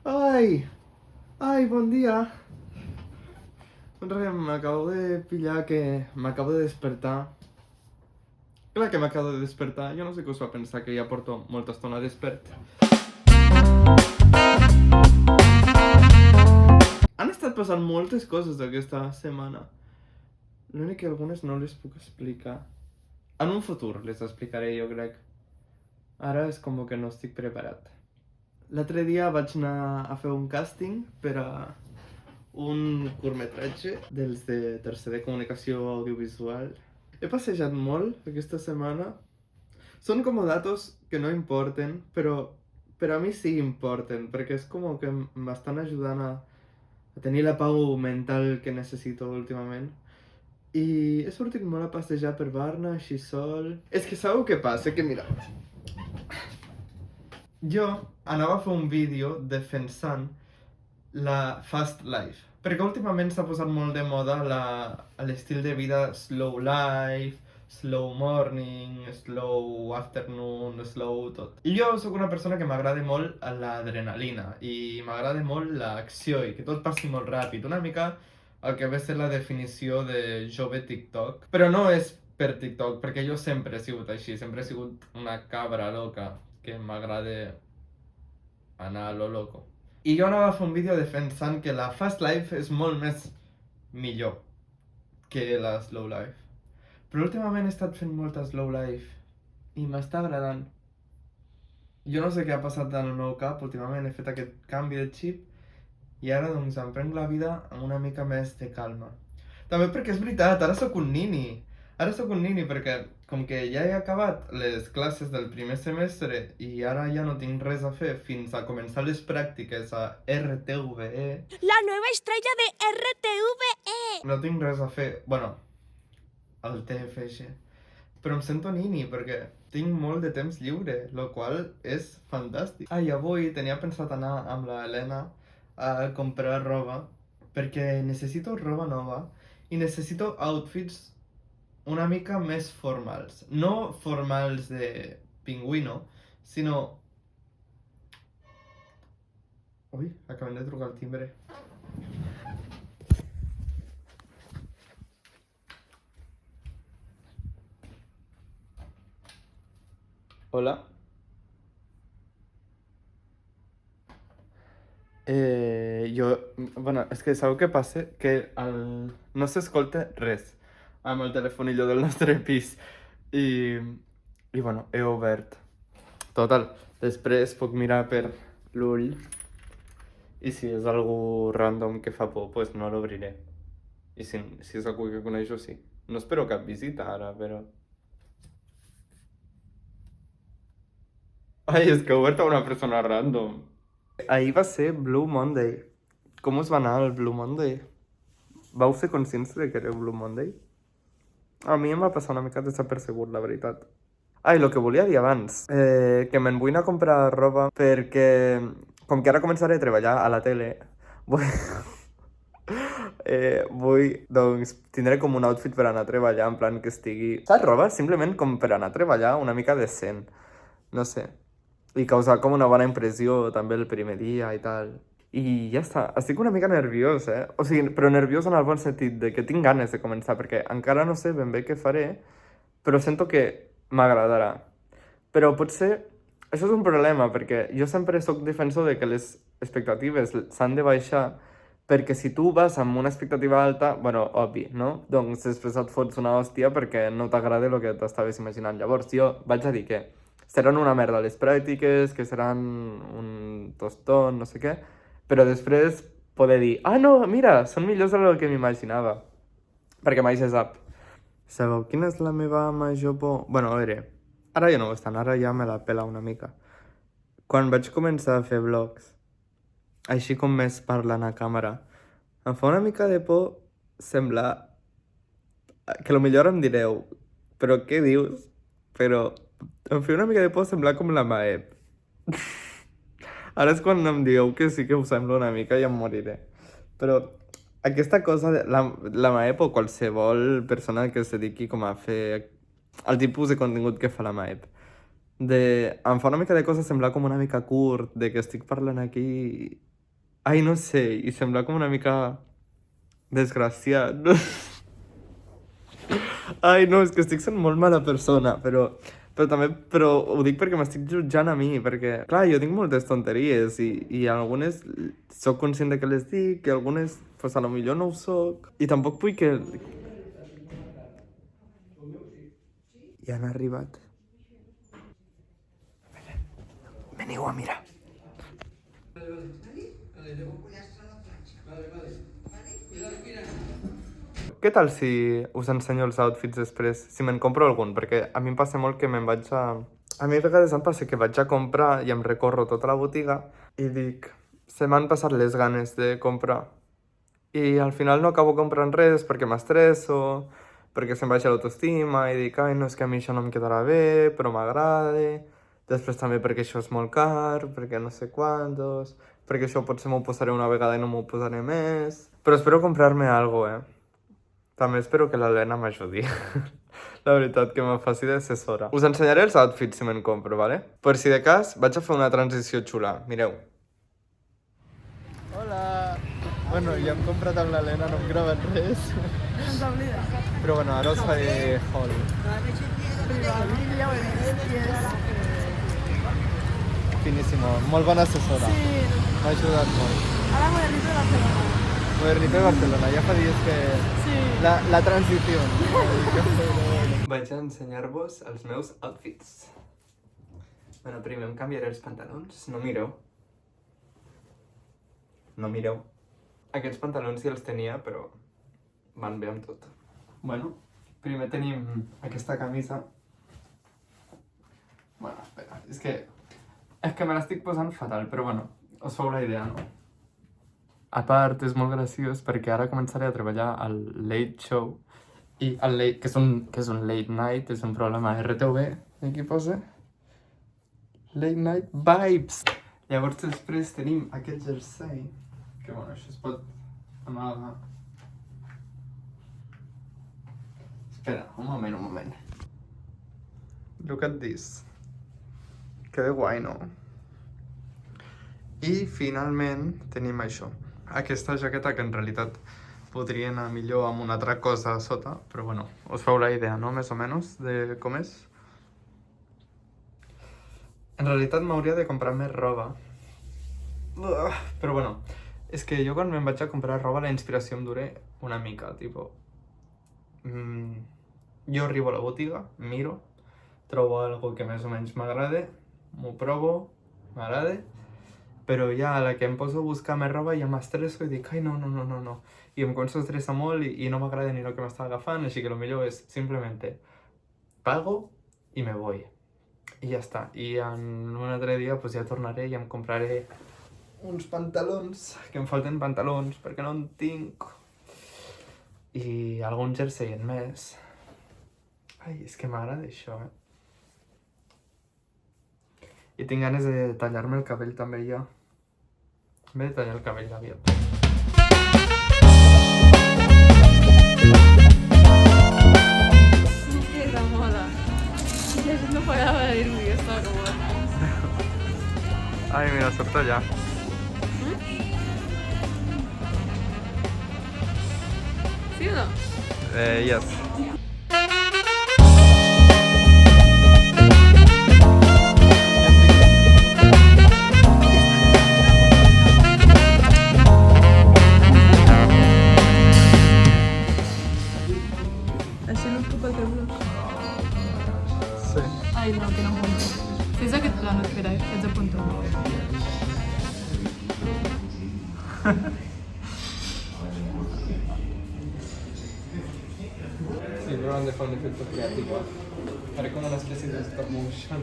Ay, ay, buen día. Me acabo de pillar que me acabo de despertar. Clar que m'acabo de despertar. Jo no sé què us va pensar que ja porto molta estona despert. Han estat passant moltes coses aquesta setmana. L'únic que algunes no les puc explicar. En un futur les explicaré, jo crec. Ara és com que no estic preparat. L'altre dia vaig anar a fer un càsting per a un curtmetratge dels de tercer de comunicació audiovisual. He passejat molt aquesta setmana. Són com datos que no importen, però a mi sí importen, perquè és com que m'estan ajudant a tenir la pau mental que necessito últimament. I he sortit molt a passejar per Barna, així sol. És que sabeu què passa? Que mira, jo anava a fer un vídeo defensant la fast life, perquè últimament s'ha posat molt de moda l'estil de vida slow life, slow morning, slow afternoon, slow tot. I jo sóc una persona que m'agrada molt l'adrenalina i m'agrada molt l'acció i que tot passi molt ràpid, una mica el que ve a ser la definició de jove TikTok. Però no és per TikTok, perquè jo sempre he sigut així, sempre he sigut una cabra loca que m'agrada anar a lo loco. I jo anava a fer un vídeo defensant que la fast life és molt més millor que la slow life. Però últimament he estat fent molta slow life i m'està agradant. Jo no sé què ha passat en el meu cap, últimament he fet aquest canvi de xip i ara doncs em prenc la vida amb una mica més de calma. També perquè és veritat, ara sóc un nini. Ara sóc un nini perquè com que ja he acabat les classes del primer semestre i ara ja no tinc res a fer fins a començar les pràctiques a RTVE. La nueva estrella de RTVE. No tinc res a fer, bueno, al TFG. Però em sento nini perquè tinc molt de temps lliure, lo qual és fantàstic. I avui tenia pensat anar amb la Helena a comprar roba perquè necessito roba nova i necessito outfits una mica més formals. No formals de pingüino, sinó... Ui, acabem de trucar al timbre. Hola? Bueno, és que sabeu què passa? Que no s'escolta res amb el telefonillo del nostre pis. I bueno, he obert. Total, després puc mirar per l'ull i si és algú random que fa por, pues no l'obriré. I si és algú que coneixo, sí. No espero cap visita ara, però... Ai, és que he obert a una persona random. Ahir va ser Blue Monday. Com us va anar el Blue Monday? Vau ser conscients de que era Blue Monday? A mi em va passar una mica desapercebut, la veritat. Ai, el que volia dir abans, que me'n vull anar a comprar roba perquè, com que ara començaré a treballar a la tele, vull, doncs, tindré com un outfit per anar a treballar, en plan que estigui... Saps, roba simplement com per anar a treballar una mica decent, no sé. I causar com una bona impressió també el primer dia i tal. I ja està, estic una mica nerviós, O sigui, però nerviós en el bon sentit, de que tinc ganes de començar, perquè encara no sé ben bé què faré, però sento que m'agradarà. Però potser això és un problema, perquè jo sempre sóc defensor de que les expectatives s'han de baixar, perquè si tu vas amb una expectativa alta, bueno, obvi, no? Doncs després et fots una hòstia perquè no t'agrada el que t'estaves imaginant. Llavors jo vaig a dir que seran una merda les pràctiques, que seran un tostón, no sé què, però després poder dir, ah no, mira, són millors del que m'imaginava. Perquè mai se sap. Sabeu quina és la meva major por? Bueno, a veure, ara ja no ho estan, ara ja me la pela una mica. Quan vaig començar a fer vlogs, així com més parlant a càmera, em fa una mica de por semblar... Que potser ara em direu, però què dius? Però em fa una mica de por semblar com la Maep. Ara és quan em digueu que sí que ho sembla una mica i em moriré. Però aquesta cosa, la Maep o qualsevol persona que es dediqui com a fer el tipus de contingut que fa la Maep, em fa una mica de cosa semblar com una mica curt, de que estic parlant aquí Ai, no sé, i sembla com una mica desgraciat. No? Ai, no, és que estic sent molt mala persona, però ho dic perquè m'estic jutjant a mi, perquè, clar, jo tinc moltes tonteries i algunes sóc conscient de que les dic, i algunes, pues, a lo millor no ho soc. I tampoc vull que... Ja han arribat. Veniu a mirar. Què tal si us ensenyo els outfits després, si me'n compro algun? Perquè a mi em passa molt que me'n vaig a... A mi a vegades em passa que vaig a comprar i em recorro tota la botiga i dic, se m'han passat les ganes de comprar. I al final no acabo comprant res perquè m'estresso, perquè se'm baixa l'autoestima i dic, ai, no, és que a mi això no em quedarà bé, però m'agrada. Després també perquè això és molt car, perquè no sé quantos, perquè això potser m'ho posaré una vegada i no m'ho posaré més. Però espero comprar-me algo, També espero que l'Helena m'ajudi. La veritat, que me faci d'assessora. Us ensenyaré els outfits si me'n compro, vale? Per si de cas, vaig a fer una transició xula. Mireu. Hola! Bueno, ja hem comprat amb l'Helena, no hem gravat res. Ens oblides. Però bueno, ara us faré haul. Ja ho he vist i és... Finíssimo, molt bona assessora. Sí. M'ha ajudat molt. Ara modernito de Barcelona. Modernito de Barcelona, ja fa dies que... Sí. La transició. Vaig a ensenyar-vos els meus outfits. Bueno, primer em canviaré els pantalons. No mireu. No mireu. Aquests pantalons ja els tenia, però van bé amb tot. Bueno, primer tenim aquesta camisa. Bueno, espera, és que me l'estic posant fatal, però bueno, us feu la idea, no? A part, és molt graciós perquè ara començaré a treballar al Late Show i el late, que és un late night, és un programa RTV, aquí posa Late Night Vibes. Llavors després tenim aquest jersei, que bueno, això es pot amagar. Espera, un moment. Look at this. Que de guai, no? I finalment tenim això. Aquesta jaqueta que en realitat podria anar millor amb una altra cosa a sota, però bueno, us feu la idea, no? Més o menys, de com és. En realitat m'hauria de comprar més roba. Però bueno, és que jo quan me'n vaig a comprar roba la inspiració em dura una mica, tipo... Jo arribo a la botiga, miro, trobo algo que més o menys m'agrada, m'ho provo, m'agrada, però ja a la que em poso a buscar més roba ja m'estresso i dic, ai, no. I em començo a estressar molt i no m'agrada ni el que m'està agafant, així que el millor és simplement pago i me voy. I ja està. I en un altre dia pues, ja tornaré i em compraré uns pantalons, que em falten pantalons perquè no en tinc. I algun jersei en més. Ai, és que m'agrada això, I tinc ganes de tallar-me el cabell també ja. M'he de tallar el cabell aviat. Sí que és de moda. I la gent no parava de dir-m'ho i jo estava com... Ai, mira, surt allà. Sí o no? Yes. Així no es culpa el teu blog. Sí. Ai, no, que no em punto. Fes aquest plano, espera, que ets a punto. Sí, però han de fer un efecte creatiu. Faré com una espècie de stop motion.